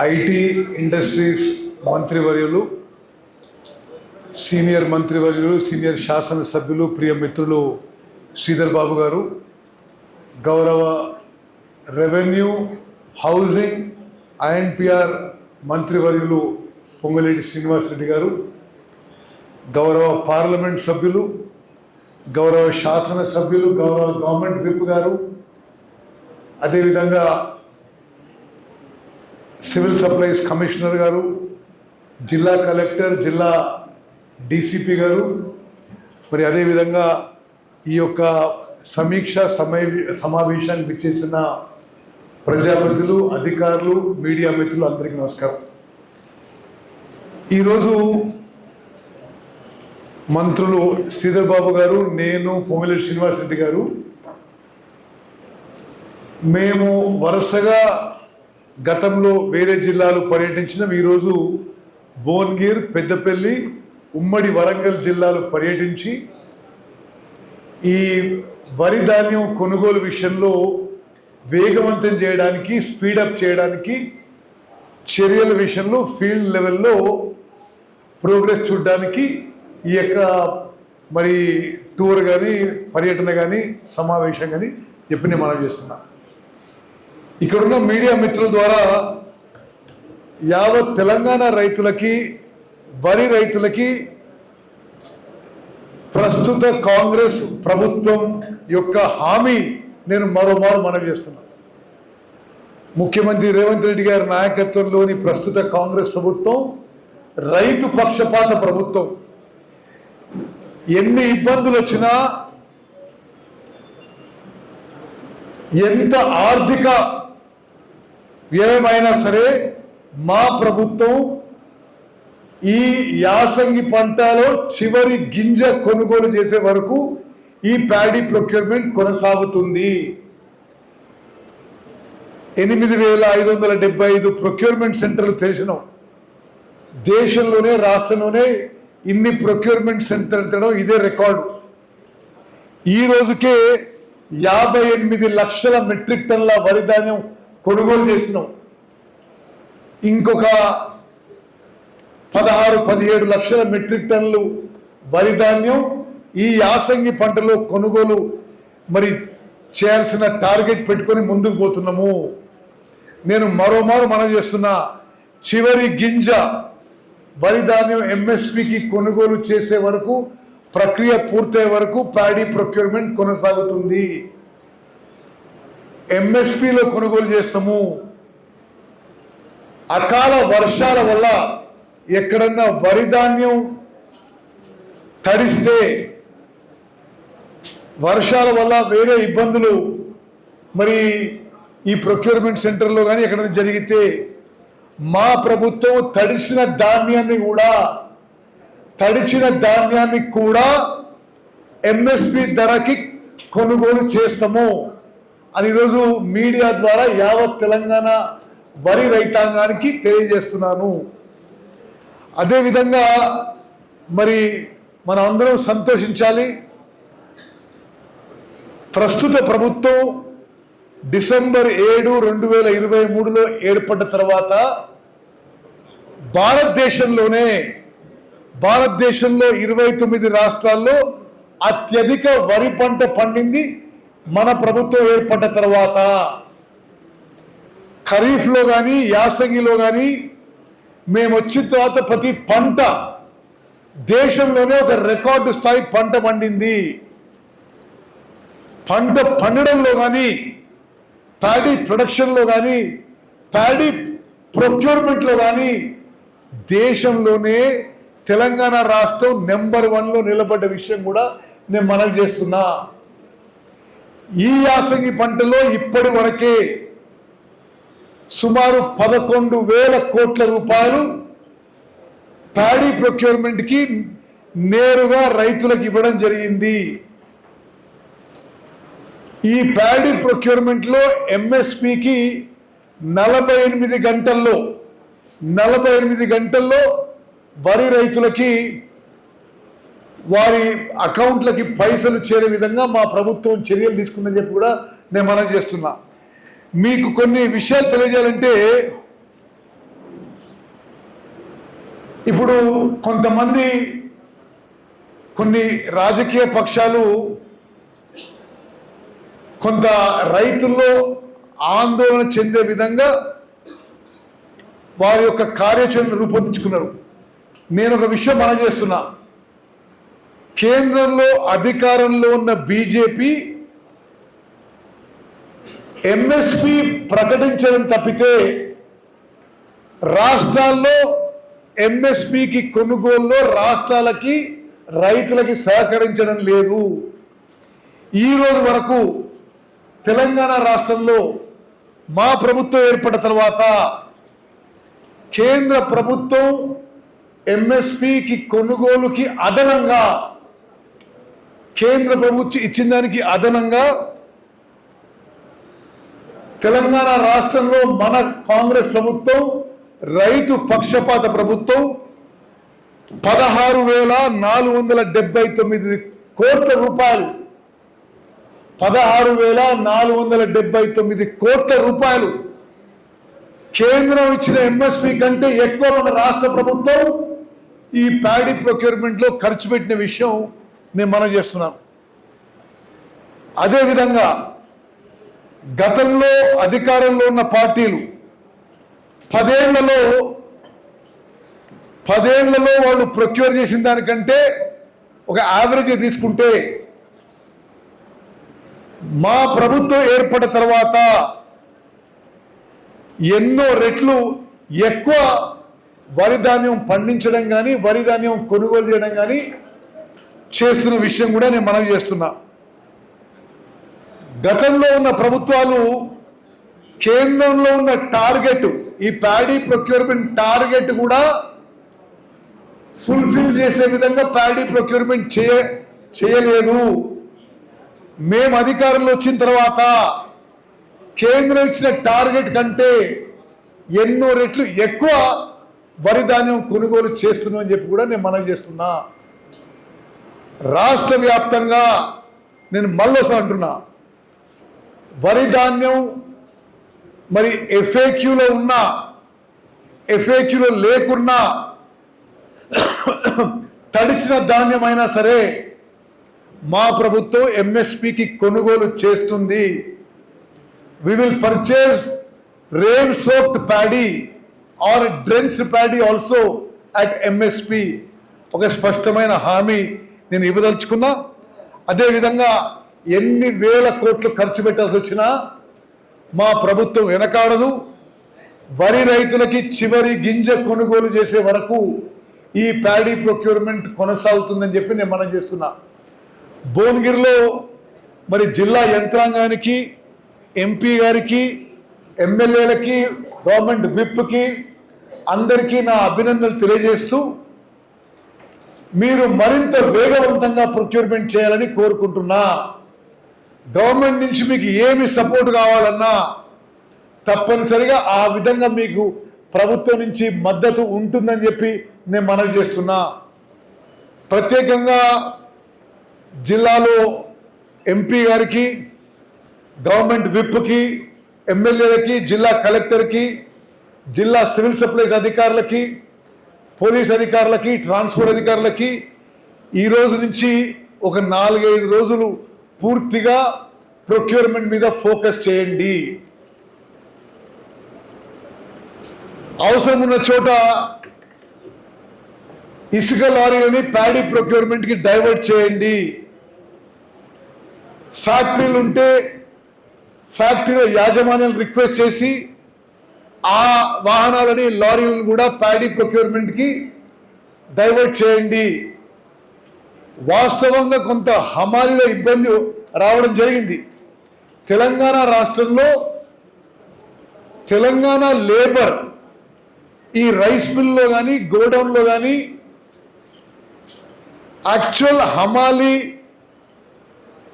IT industries మంత్రివర్యులు, senior మంత్రివర్యులు, senior శాసనసభ్యులు, ప్రియ మిత్రులు శ్రీధర్ బాబు గారు, గౌరవ రెవెన్యూ, హౌసింగ్, ఐఎన్పిఆర్ మంత్రివర్యులు పొంగులేటి శ్రీనివాస్ రెడ్డి గారు, గౌరవ పార్లమెంట్ సభ్యులు, గౌరవ శాసనసభ్యులు, గౌరవ గవర్నమెంట్ విప్ గారు, అదేవిధంగా సివిల్ సప్లైస్ కమిషనర్ గారు, జిల్లా కలెక్టర్, జిల్లా డీసీపీ గారు, మరి అదేవిధంగా ఈ యొక్క సమీక్ష సమావేశానికి విచ్చేసిన ప్రజాప్రతినిధులు, అధికారులు, మీడియా మిత్రులు అందరికీ నమస్కారం. ఈరోజు మంత్రులు శ్రీధర్ బాబు గారు, నేను, పొంగులేటి శ్రీనివాస్ రెడ్డి గారు, మేము వరుసగా గతంలో వేరే జిల్లాలు పర్యటించినాం. ఈరోజు భువనగిర్, పెద్దపల్లి, ఉమ్మడి వరంగల్ జిల్లాలు పర్యటించి ఈ వరి ధాన్యం కొనుగోలు విషయంలో వేగవంతం చేయడానికి, స్పీడప్ చేయడానికి చర్యల విషయంలో ఫీల్డ్ లెవెల్లో ప్రోగ్రెస్ చూడడానికి ఈ యొక్క మరి టూర్ కానీ, పర్యటన కానీ, సమావేశం కానీ చెప్పి నేను మనం చేస్తున్నా. ఇక్కడున్న మీడియా మిత్రుల ద్వారా యావత్ తెలంగాణ రైతులకి, వరి రైతులకి ప్రస్తుత కాంగ్రెస్ ప్రభుత్వం యొక్క హామీ నేను మరోమారు మనవి చేస్తున్నా. ముఖ్యమంత్రి రేవంత్ రెడ్డి గారి నాయకత్వంలోని ప్రస్తుత కాంగ్రెస్ ప్రభుత్వం రైతు పక్షపాత ప్రభుత్వం. ఎన్ని ఇబ్బందులు వచ్చినా, ఎంత ఆర్థిక వ్యయమైనా సరే మా ప్రభుత్వం ఈ యాసంగి పంటలో చివరి గింజ కొనుగోలు చేసే వరకు ఈ ప్యాడీ ప్రొక్యూర్మెంట్ కొనసాగుతుంది. 8,575 ప్రొక్యూర్మెంట్ సెంటర్లు తెరిచినాం. దేశంలోనే, రాష్ట్రంలోనే ఇన్ని ప్రొక్యూర్మెంట్ సెంటర్లు ఇదే రికార్డు. ఈ రోజుకే 58 లక్షల మెట్రిక్ టన్నుల వరి ధాన్యం కొనుగోలు చేసినాం. ఇంకొక 16-17 లక్షల మెట్రిక్ టన్నులు వరి ధాన్యం ఈ యాసంగి పంటలో కొనుగోలు మరి చేయాల్సిన టార్గెట్ పెట్టుకొని ముందుకు పోతున్నాము. నేను మరోమారు మనం చేస్తున్నా, చివరి గింజ వరి ధాన్యం ఎంఎస్పికి కొనుగోలు చేసే వరకు, ప్రక్రియ పూర్తయ్యే వరకు ప్యాడీ ప్రొక్యూర్మెంట్ కొనసాగుతుంది. ఎంఎస్పిలో కొనుగోలు చేస్తాము. అకాల వర్షాల వల్ల ఎక్కడన్నా వరి ధాన్యం తడిస్తే, వర్షాల వల్ల వేరే ఇబ్బందులు మరి ఈ ప్రొక్యూర్మెంట్ సెంటర్లో కానీ ఎక్కడైనా జరిగితే మా ప్రభుత్వం తడిచిన ధాన్యాన్ని కూడా ఎంఎస్పి ధరకి కొనుగోలు చేస్తాము అని ఈరోజు మీడియా ద్వారా యావత్ తెలంగాణ వరి రైతాంగానికి తెలియజేస్తున్నాను. అదేవిధంగా మరి మనం అందరం సంతోషించాలి. ప్రస్తుత ప్రభుత్వం డిసెంబర్ 7, 2023లో ఏర్పడ్డ తర్వాత భారతదేశంలో 29 రాష్ట్రాల్లో అత్యధిక వరి పంట పండింది మన ప్రభుత్వం ఏర్పడ్డ తర్వాత. ఖరీఫ్లో కానీ, యాసంగిలో కానీ మేము వచ్చిన తర్వాత ప్రతి పంట దేశంలోనే ఒక రికార్డు స్థాయి పంట పండింది. పంట పండడంలో కానీ, ప్యాడీ ప్రొడక్షన్లో కానీ, ప్యాడీ ప్రొక్యూర్మెంట్లో కానీ దేశంలోనే తెలంగాణ రాష్ట్రం నెంబర్ 1లో నిలబడ్డ విషయం కూడా నేను మనవి చేస్తున్నా. ఈ యాసంగి పంటలో ఇప్పటి వరకే సుమారు 11,000 కోట్ల రూపాయలు ప్యాడీ ప్రొక్యూర్మెంట్కి నేరుగా రైతులకు ఇవ్వడం జరిగింది. ఈ ప్యాడీ ప్రొక్యూర్మెంట్లో ఎంఎస్పికి 48 గంటల్లో వరి రైతులకి వారి అకౌంట్లకి పైసలు చేరే విధంగా మా ప్రభుత్వం చర్యలు తీసుకుందని చెప్పి కూడా నేను మనవి చేస్తున్నా. మీకు కొన్ని విషయాలు తెలియజేయాలంటే ఇప్పుడు కొంతమంది కొన్ని రాజకీయ పక్షాలు కొంత రైతుల్లో ఆందోళన చెందే విధంగా వారి యొక్క కార్యాచరణ రూపొందించుకున్నారు. నేను ఒక విషయం మనం చేస్తున్నా, కేంద్రంలో అధికారంలో ఉన్న బీజేపీ ఎంఎస్పి ప్రకటించడం తప్పితే రాష్ట్రాల్లో ఎంఎస్పికి కొనుగోలులో రాష్ట్రాలకి రైతులకి సహకరించడం లేదు. ఈ రోజు వరకు తెలంగాణ రాష్ట్రంలో మా ప్రభుత్వం ఏర్పడిన తర్వాత కేంద్ర ప్రభుత్వం ఎంఎస్పికి కొనుగోలుకి అదనంగా కేంద్ర ప్రభుత్వం ఇచ్చిన దానికి అదనంగా తెలంగాణ రాష్ట్రంలో మన కాంగ్రెస్ ప్రభుత్వం రైతు పక్షపాత ప్రభుత్వం 16,479 కోట్ల రూపాయలు 16,479 కోట్ల రూపాయలు కేంద్రం ఇచ్చిన ఎంఎస్పి కంటే ఎక్కువ మన రాష్ట్ర ప్రభుత్వం ఈ ప్యాడీ ప్రొక్యూర్మెంట్ లో ఖర్చు పెట్టిన విషయం నేను మనం చేస్తున్నాను. అదేవిధంగా గతంలో అధికారంలో ఉన్న పార్టీలు 10 ఏళ్లలో వాళ్ళు ప్రొక్యూర్ చేసిన దానికంటే ఒక యావరేజ్ తీసుకుంటే మా ప్రభుత్వం ఏర్పడిన తర్వాత ఎన్నో రెట్లు ఎక్కువ వరి ధాన్యం పండించడం కానీ వరి ధాన్యం కొనుగోలు చేయడం కానీ చేస్తున్న విషయం కూడా నేను మనవి చేస్తున్నా. గతంలో ఉన్న ప్రభుత్వాలు కేంద్రంలో ఉన్న టార్గెట్ ఈ ప్యాడీ ప్రొక్యూర్మెంట్ టార్గెట్ కూడా ఫుల్ఫిల్ చేసే విధంగా ప్యాడీ ప్రొక్యూర్మెంట్ చేయలేదు. మేము అధికారంలో వచ్చిన తర్వాత కేంద్రం ఇచ్చిన టార్గెట్ కంటే ఎన్నో రెట్లు ఎక్కువ వరి ధాన్యం కొనుగోలు చేస్తున్నాం అని చెప్పి కూడా నేను మనవి చేస్తున్నా. రాష్ట్ర వ్యాప్తంగా నేను మళ్ళొసా అంటున్నా, వరి ధాన్యం మరి ఎఫ్ఏక్యూలో ఉన్నా ఎఫ్ఏక్యూలో లేకున్నా తడిచిన ధాన్యం అయినా సరే మా ప్రభుత్వం ఎంఎస్పికి కొనుగోలు చేస్తుంది. We will purchase rain-soaked paddy or drenched paddy also at MSP. ఒక స్పష్టమైన హామీ నేను ఇవ్వదలుచుకున్నా. అదేవిధంగా ఎన్ని వేల కోట్లు ఖర్చు పెట్టాల్సి వచ్చినా మా ప్రభుత్వం వెనకాడదు. వరి రైతులకి చివరి గింజ కొనుగోలు చేసే వరకు ఈ ప్యాడీ ప్రొక్యూర్మెంట్ కొనసాగుతుందని చెప్పి నేను మనం చేస్తున్నా. భువనగిరిలో మరి జిల్లా యంత్రాంగానికి, ఎంపీ గారికి, ఎమ్మెల్యేలకి, గవర్నమెంట్ విప్కి అందరికీ నా అభినందనలు తెలియజేస్తూ మీరు మరింత వేగవంతంగా ప్రొక్యూర్మెంట్ చేయాలని కోరుకుంటున్నా. గవర్నమెంట్ నుంచి మీకు ఏమి సపోర్ట్ కావాలన్నా తప్పనిసరిగా ఆ విధంగా మీకు ప్రభుత్వం నుంచి మద్దతు ఉంటుందని చెప్పి నేను మనవి చేస్తున్నా. ప్రత్యేకంగా జిల్లాలో ఎంపీ గారికి, గవర్నమెంట్ విప్కి, ఎమ్మెల్యేలకి, జిల్లా కలెక్టర్కి, జిల్లా సివిల్ సప్లైస్ అధికారులకి, పోలీస్ అధికారులకి, ట్రాన్స్పోర్ట్ అధికారులకి ఈ రోజు నుంచి ఒక 4-5 రోజులు పూర్తిగా ప్రొక్యూర్మెంట్ మీద ఫోకస్ చేయండి. అవసరం ఉన్న చోట ఇసుక లారీలని ప్యాడీ ప్రొక్యూర్మెంట్కి డైవర్ట్ చేయండి. ఫ్యాక్టరీలు ఉంటే ఫ్యాక్టరీలో యాజమాన్యాలు రిక్వెస్ట్ చేసి ఆ వాహనాలని, లారీలను కూడా ప్యాడీ ప్రొక్యూర్మెంట్కి డైవర్ట్ చేయండి. వాస్తవంగా కొంత హమాలీలో ఇబ్బంది రావడం జరిగింది. తెలంగాణ రాష్ట్రంలో తెలంగాణ లేబర్ ఈ రైస్ మిల్లో కానీ, గోడౌన్లో కానీ యాక్చువల్ హమాలీ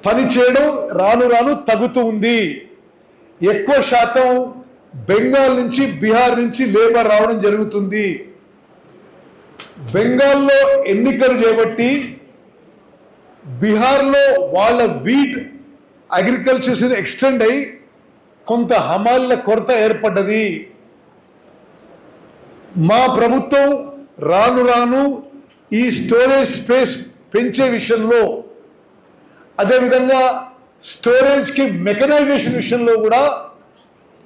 పని చేయడం రాను రాను తగ్గుతూ ఉంది. ఎక్కువ శాతం బెంగాల్ నుంచి, బీహార్ నుంచి లేబర్ రావడం జరుగుతుంది. బెంగాల్లో ఎన్నికలు చేపట్టి బీహార్లో వాళ్ళ వీట్ అగ్రికల్చర్ ఎక్స్టెండ్ అయి కొంత హమాలీల కొరత ఏర్పడ్డది. మా ప్రభుత్వం రాను రాను ఈ స్టోరేజ్ స్పేస్ పెంచే విషయంలో, అదేవిధంగా స్టోరేజ్కి మెకనైజేషన్ విషయంలో కూడా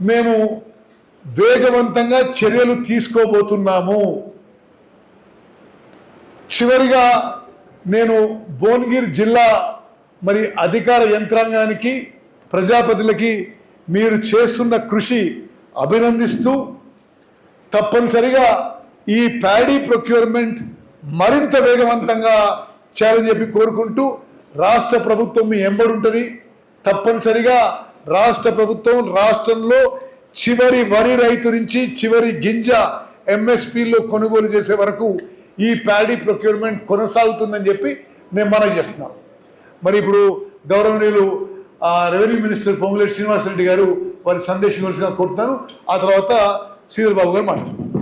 మేము వేగవంతంగా చర్యలు తీసుకోబోతున్నాము. చివరిగా నేను భువనగిరి జిల్లా మరి అధికార యంత్రాంగానికి, ప్రజాప్రతినిధులకి మీరు చేస్తున్న కృషి అభినందిస్తూ, తప్పనిసరిగా ఈ ప్యాడీ ప్రొక్యూర్మెంట్ మరింత వేగవంతంగా చేయాలని చెప్పి కోరుకుంటూ, రాష్ట్ర ప్రభుత్వం మీ ఎంబడి ఉంటుంది. తప్పనిసరిగా రాష్ట్ర ప్రభుత్వం రాష్ట్రంలో చివరి వరి రైతు నుంచి చివరి గింజ ఎంఎస్పీలో కొనుగోలు చేసే వరకు ఈ ప్యాడీ ప్రొక్యూర్మెంట్ కొనసాగుతుందని చెప్పి నేను మనవి చేస్తున్నాను. మరి ఇప్పుడు గౌరవనీయులు రెవెన్యూ మినిస్టర్ పొంగులేటి శ్రీనివాసరెడ్డి గారు వారి సందేశం ఇవ్వాల్సిందిగా కోరుతున్నాను. ఆ తర్వాత శ్రీధర్ బాబు గారు మాట్లాడుతున్నారు.